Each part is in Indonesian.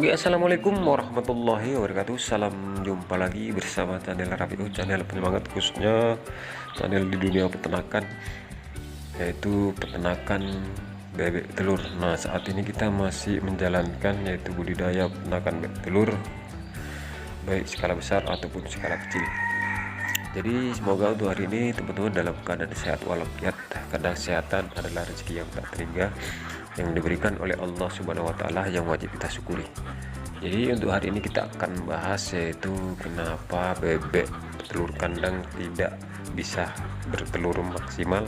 Oke, assalamualaikum warahmatullahi wabarakatuh. Salam jumpa lagi bersama channel Rafiu, channel penyemangat khususnya channel di dunia peternakan, yaitu peternakan bebek telur. Nah, saat ini kita masih menjalankan yaitu budidaya peternakan bebek telur, baik skala besar ataupun skala kecil. Jadi semoga untuk hari ini teman-teman dalam keadaan sehat walafiat, karena kesehatan adalah rezeki yang tak terhingga yang diberikan oleh Allah Subhanahu wa Ta'ala, yang wajib kita syukuri. Jadi untuk hari ini kita akan bahas yaitu kenapa bebek telur kandang tidak bisa bertelur maksimal,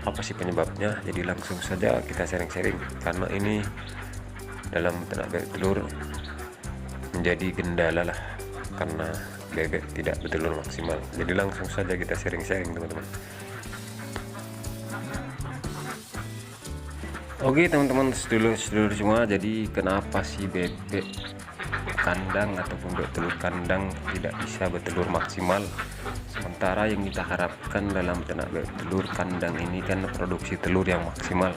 apa sih penyebabnya. Jadi langsung saja kita sharing-sharing, karena ini dalam ternak bebek telur menjadi kendala lah, karena bebek tidak bertelur maksimal. Jadi langsung saja kita sharing-sharing teman-teman. Oke teman-teman, sedulur-sedulur semua, jadi kenapa sih bebek kandang ataupun bebek telur kandang tidak bisa bertelur maksimal, sementara yang kita harapkan dalam ternak bebek telur kandang ini kan produksi telur yang maksimal,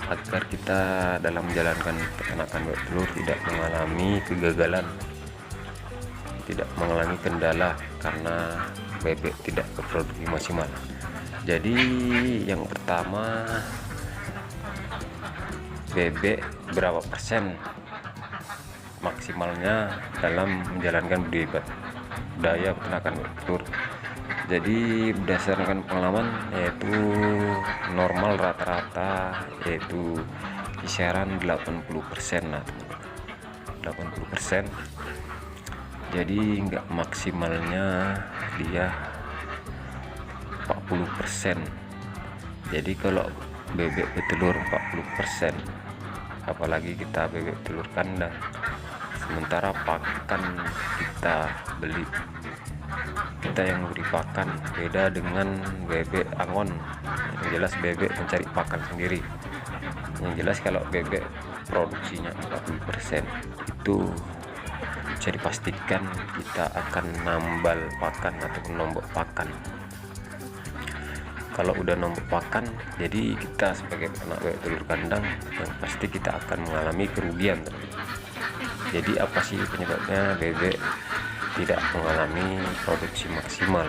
agar kita dalam menjalankan peternakan bebek telur tidak mengalami kegagalan, tidak mengalami kendala karena bebek tidak berproduksi maksimal. Jadi yang pertama, bebek berapa persen maksimalnya dalam menjalankan budidaya peternakan bebek telur. Jadi berdasarkan pengalaman, yaitu normal rata-rata yaitu kisaran 80% lah, 80%. Jadi nggak maksimalnya dia 40%. Jadi kalau bebek bertelur 40%, apalagi kita bebek telur kandang, sementara pakan kita beli, kita yang beri pakan, beda dengan bebek angon. Yang jelas bebek mencari pakan sendiri. Yang jelas kalau bebek produksinya 40%, itu bisa dipastikan kita akan nambal pakan ataupun nombok pakan. Kalau udah nombok pakan, jadi kita sebagai peternak bebek telur kandang yang pasti kita akan mengalami kerugian. Jadi apa sih penyebabnya bebek tidak mengalami produksi maksimal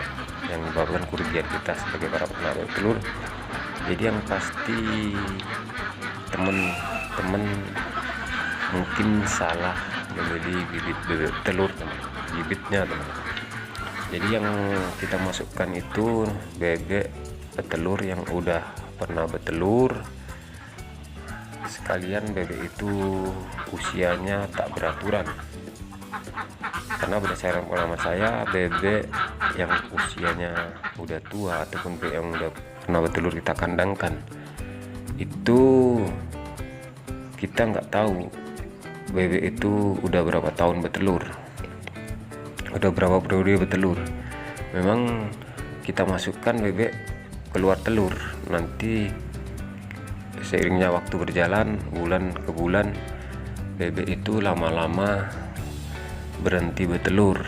yang menyebabkan kerugian kita sebagai para peternak bebek telur? Jadi yang pasti teman-teman mungkin salah memilih bibit bebek telur, bibitnya teman. Jadi yang kita masukkan itu bebek petelur yang udah pernah bertelur, sekalian bebek itu usianya tak beraturan. Karena berdasarkan pengalaman saya, bebek yang usianya udah tua ataupun bebek yang udah pernah bertelur kita kandangkan, itu kita nggak tahu bebek itu udah berapa tahun bertelur, udah berapa periode bertelur. Memang kita masukkan bebek keluar telur, nanti seiringnya waktu berjalan, bulan ke bulan, bebek itu lama-lama berhenti bertelur.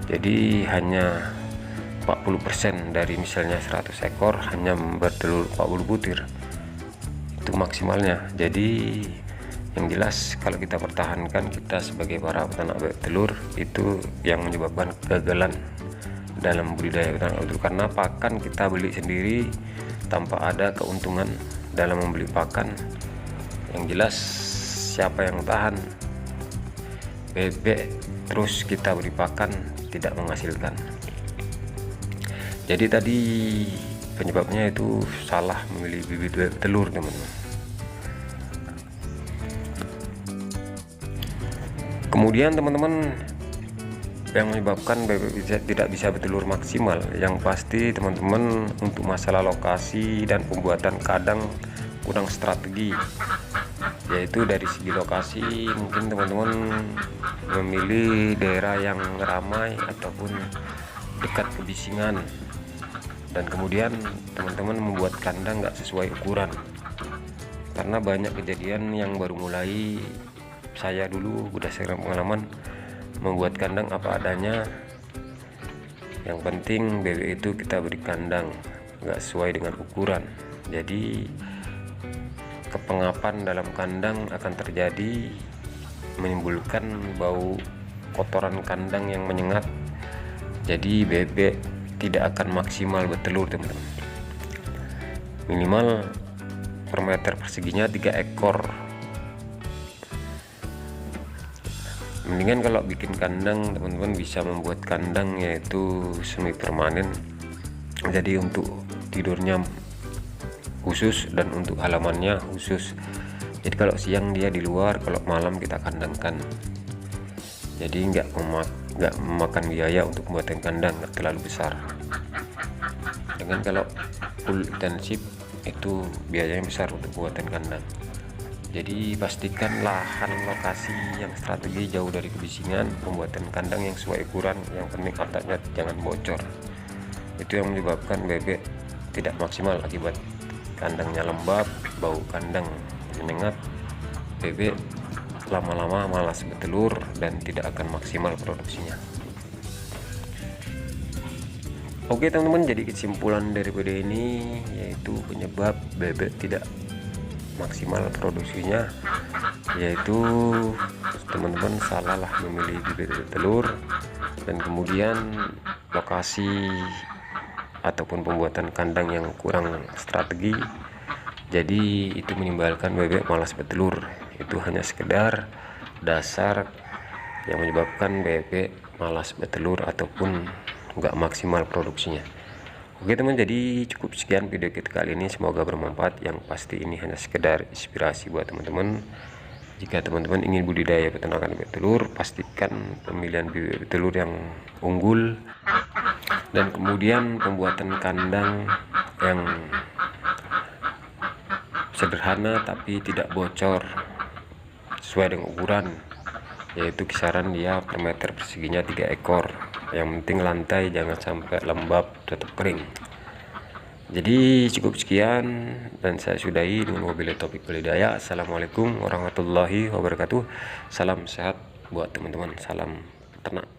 Jadi hanya 40% dari misalnya 100 ekor hanya bertelur 40 butir, itu maksimalnya. Jadi yang jelas kalau kita pertahankan, kita sebagai para peternak bebek telur, itu yang menyebabkan kegagalan dalam budidaya peternak bebek telur, karena pakan kita beli sendiri tanpa ada keuntungan dalam membeli pakan. Yang jelas siapa yang tahan bebek terus kita beri pakan tidak menghasilkan. Jadi tadi penyebabnya itu salah memilih bibit bebek telur teman-teman. Kemudian teman-teman, yang menyebabkan bebek tidak bisa bertelur maksimal, yang pasti teman-teman untuk masalah lokasi dan pembuatan kandang kurang strategi. Yaitu dari segi lokasi, mungkin teman-teman memilih daerah yang ramai ataupun dekat kebisingan, dan kemudian teman-teman membuat kandang nggak sesuai ukuran. Karena banyak kejadian yang baru mulai, saya dulu berdasarkan pengalaman membuat kandang apa adanya. Yang penting bebek itu kita beri kandang nggak sesuai dengan ukuran, jadi kepengapan dalam kandang akan terjadi menimbulkan bau kotoran kandang yang menyengat, jadi bebek tidak akan maksimal bertelur teman-teman. Minimal per meter perseginya 3 ekor. Mendingan kalau bikin kandang teman-teman bisa membuat kandang yaitu semi permanen, jadi untuk tidurnya khusus dan untuk halamannya khusus. Jadi kalau siang dia di luar, kalau malam kita kandangkan. Jadi nggak memakan biaya untuk membuat kandang, nggak terlalu besar. Dengan kalau full intensif itu biayanya besar untuk buatan kandang. Jadi pastikan lahan lokasi yang strategi jauh dari kebisingan, pembuatan kandang yang sesuai ukuran, yang penting atapnya jangan bocor. Itu yang menyebabkan bebek tidak maksimal akibat kandangnya lembab, bau kandang menyengat, bebek lama-lama malas bertelur dan tidak akan maksimal produksinya. Oke teman-teman, jadi kesimpulan dari video ini yaitu penyebab bebek tidak maksimal produksinya yaitu teman-teman salah memilih bibit telur, dan kemudian lokasi ataupun pembuatan kandang yang kurang strategi, jadi itu menimbulkan bebek malas bertelur. Itu hanya sekedar dasar yang menyebabkan bebek malas bertelur ataupun nggak maksimal produksinya. Oke teman, jadi cukup sekian video kita kali ini, semoga bermanfaat. Yang pasti ini hanya sekedar inspirasi buat teman-teman. Jika teman-teman ingin budidaya peternakan bebek telur, pastikan pemilihan bibit telur yang unggul, dan kemudian pembuatan kandang yang sederhana tapi tidak bocor, sesuai dengan ukuran, yaitu kisaran dia per meter perseginya 3 ekor. Yang penting lantai jangan sampai lembab, tetap kering. Jadi cukup sekian dan saya sudahi dengan wabillahi taufiq wal hidayah. Assalamualaikum warahmatullahi wabarakatuh. Salam sehat buat teman-teman, salam peternak.